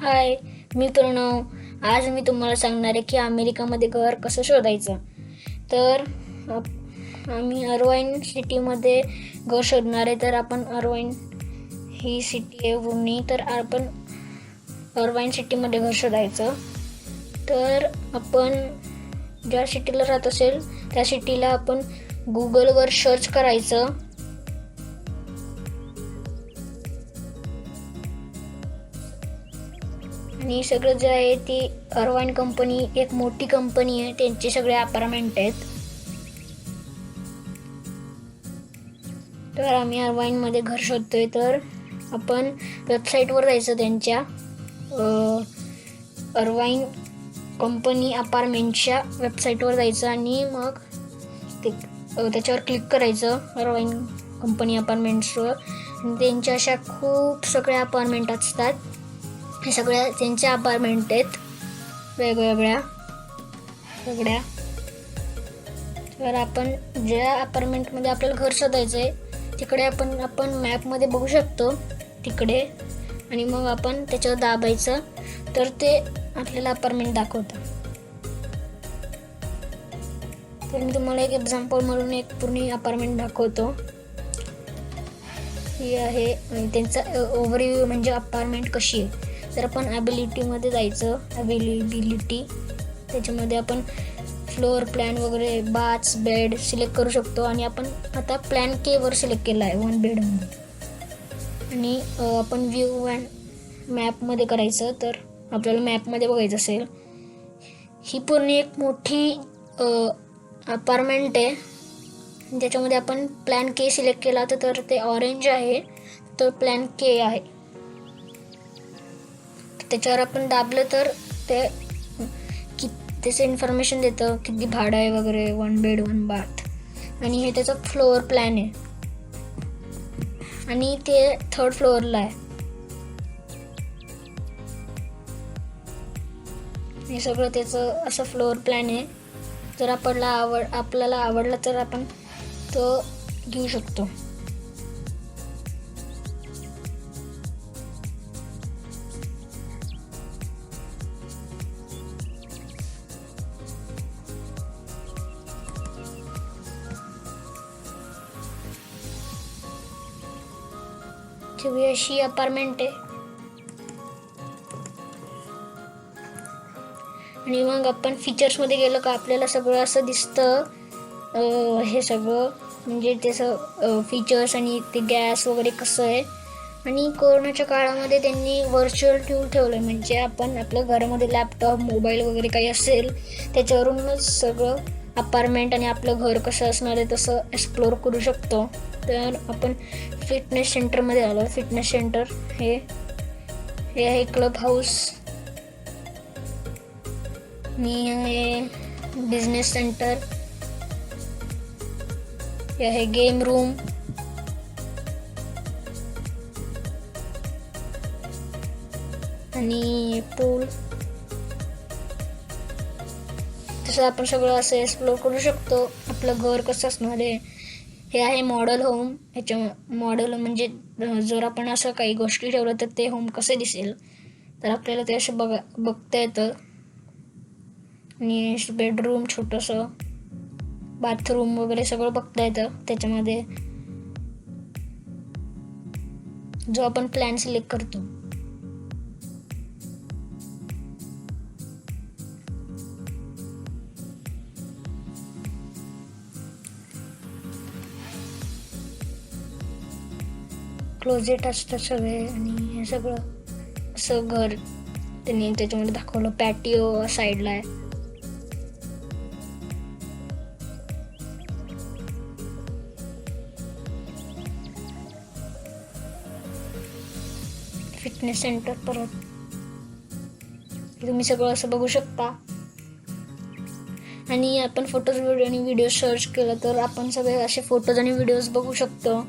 हाय, मी प्रणव. आज मी तुम्हाला सांगणार आहे की अमेरिकामध्ये घर कसं शोधायचं. तर आम्ही अर्वाईन सिटीमध्ये घर शोधणार आहे. तर आपण अर्वाईन ही सिटी आहे पुणे, तर आपण अर्वाईन सिटीमध्ये घर शोधायचं. तर आपण ज्या सिटीला राहत असेल त्या सिटीला आपण गुगलवर सर्च करायचं. आणि सगळं जे आहे ती अर्वाईन कंपनी एक मोठी कंपनी आहे, त्यांचे सगळे अपार्टमेंट आहेत. तर आम्ही अर्वाईनमध्ये घर शोधतोय. तर आपण वेबसाईटवर जायचं, त्यांच्या अर्वाईन कंपनी अपार्टमेंटच्या वेबसाईटवर जायचं आणि मग ते त्याच्यावर क्लिक करायचं अर्वाईन कंपनी अपार्टमेंट्सवर. त्यांच्या अशा खूप सगळ्या अपार्टमेंट असतात. हे सगळ्या त्यांच्या अपार्टमेंट आहेत वेगवेगळ्या. तर आपण ज्या अपार्टमेंटमध्ये आपल्याला घर शोधायचं आहे तिकडे आपण मॅपमध्ये बघू शकतो तिकडे, आणि मग आपण त्याच्यावर दाबायचं तर ते आपल्याला अपार्टमेंट दाखवतं. तर मी तुम्हाला एक एक्झाम्पल म्हणून एक पूर्ण अपार्टमेंट दाखवतो. ही आहे त्यांचा ओव्हरव्ह्यू, म्हणजे अपार्टमेंट कशी आहे. तर आपण अबिलिटीमध्ये जायचं. अवेलेबिलिटी, त्याच्यामध्ये आपण फ्लोअर प्लॅन वगैरे बाथ्स बेड सिलेक्ट करू शकतो. आणि आपण आता प्लॅन के वर सिलेक्ट केला आहे 1 बेड म्हणून. आणि आपण व्ह्यू अँड मॅपमध्ये करायचं. तर आपल्याला मॅपमध्ये बघायचं असेल, ही पूर्ण एक मोठी अपार्टमेंट आहे. त्याच्यामध्ये आपण प्लॅन के सिलेक्ट केला तर ते ऑरेंज आहे, तर प्लॅन के आहे. त्याच्यावर आपण दाबलं तर ते त्याचं इन्फॉर्मेशन देतं, किती भाडं आहे वगैरे, 1 बेड 1 बाथ. आणि हे त्याचा फ्लोअर प्लॅन आहे आणि ते 3rd फ्लोअरला आहे. हे सगळं त्याचं असं फ्लोअर प्लॅन आहे. जर आपल्याला आवडला तर आपण तो घेऊ शकतो. अशी अपार्टमेंट आहे. आणि मग आपण फीचर्समध्ये गेलो का आपल्याला सगळं असं दिसतं. हे सगळं म्हणजे त्याचं फीचर्स आणि ते गॅस वगैरे कसं आहे. आणि कोरोनाच्या काळामध्ये त्यांनी व्हर्च्युअल टूर ठेवलं, म्हणजे आपण आपल्या घरामध्ये लॅपटॉप मोबाईल वगैरे काही असेल त्याच्यावरूनच सगळं अपार्टमेंट आणि आपलं घर कसं असणार आहे तसं एक्सप्लोअर करू शकतो. तर आपण फिटनेस सेंटरमध्ये आलो. फिटनेस सेंटर हे आहे क्लब हाऊस. मी आहे बिझनेस सेंटर. हे आहे गेम रूम. आणि पूल. तसं आपण सगळं असं एक्सप्लोअर करू शकतो आपलं घर कसं असणार आहे. हे आहे मॉडेल होम. ह्याच्या मॉडेल म्हणजे जर आपण असं काही गोष्टी ठेवलं तर ते होम कसे दिसेल तर आपल्याला ते असं बघता येतं. आणि बेडरूम, छोटंसं बाथरूम वगैरे सगळं बघता येतं त्याच्यामध्ये, जो आपण प्लॅन सिलेक्ट करतो. क्लोजेट असतं सगळे. आणि हे सगळं असं घर त्यांनी त्याच्यामध्ये दाखवलं. पॅटिओ साईडला आहे. फिटनेस सेंटर परत तुम्ही सगळं असं बघू शकता. आणि आपण फोटोज आणि व्हिडिओ सर्च केलं तर आपण सगळे असे फोटोज आणि व्हिडिओज बघू शकतो.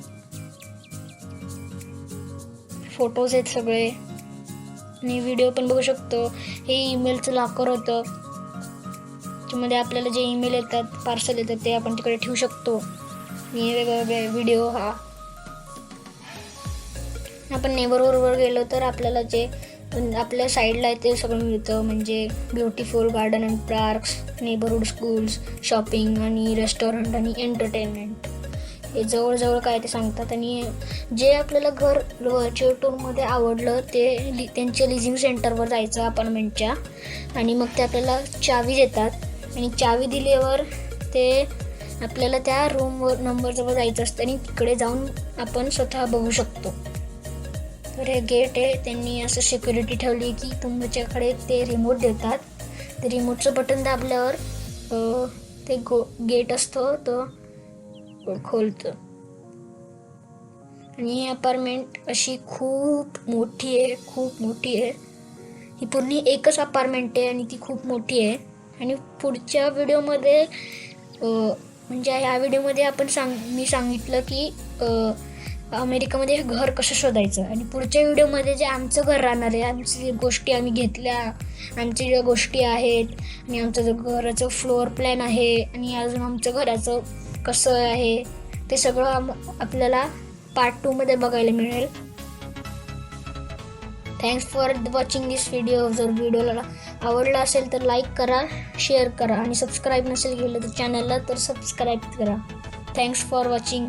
फोटोज आहेत सगळे आणि व्हिडिओ पण बघू शकतो. हे ईमेलचं लॉकर होतं, त्याच्यामध्ये आपल्याला जे ईमेल येतात, पार्सल येतात ते आपण तिकडे ठेवू शकतो. आणि वेगवेगळे व्हिडिओ. आपण नेबरहुडवर गेलो तर आपल्याला जे पण आपल्या साईडला ते सगळं मिळतं, म्हणजे beautiful garden and parks, neighbourhood schools, shopping आणि रेस्टॉरंट आणि एंटरटेनमेंट, हे जवळजवळ काय ते सांगतात. आणि जे आपल्याला घर व्हर्च्युअल टूरमध्ये आवडलं ते त्यांच्या लिझिंग सेंटरवर जायचं अपार्टमेंटच्या, आणि मग ते आपल्याला चावी देतात आणि चावी दिल्यावर ते आपल्याला त्या रूमवर नंबरजवळ जायचं असतं आणि तिकडे जाऊन आपण स्वतः बघू शकतो. तर हे गेट आहे, त्यांनी असं सिक्युरिटी ठेवली की तुमच्याकडे ते रिमोट देतात, ते रिमोटचं बटन दाबल्यावर ते गेट असतो तो खोलतं. आणि ही अपार्टमेंट अशी खूप मोठी आहे. ही पूर्ण एकच अपार्टमेंट आहे आणि ती खूप मोठी आहे. आणि पुढच्या व्हिडिओमध्ये म्हणजे ह्या व्हिडिओमध्ये मी सांगितलं की अमेरिकामध्ये घर कसं शोधायचं, आणि पुढच्या व्हिडिओमध्ये जे आमचं घर राहणार आहे, आमची गोष्टी आम्ही घेतल्या, आमच्या ज्या गोष्टी आहेत आणि आमचं जो घराचं फ्लोअर प्लॅन आहे आणि अजून आमचं घराचं कसं आहे ते सगळं आपल्याला पार्ट 2 मध्ये बघायला मिळेल. Thanks for watching this video. जर व्हिडिओला आवडला असेल तर लाईक करा, शेअर करा आणि सबस्क्राईब नसेल केलं तर चॅनलला तर सबस्क्राईब करा. Thanks for watching.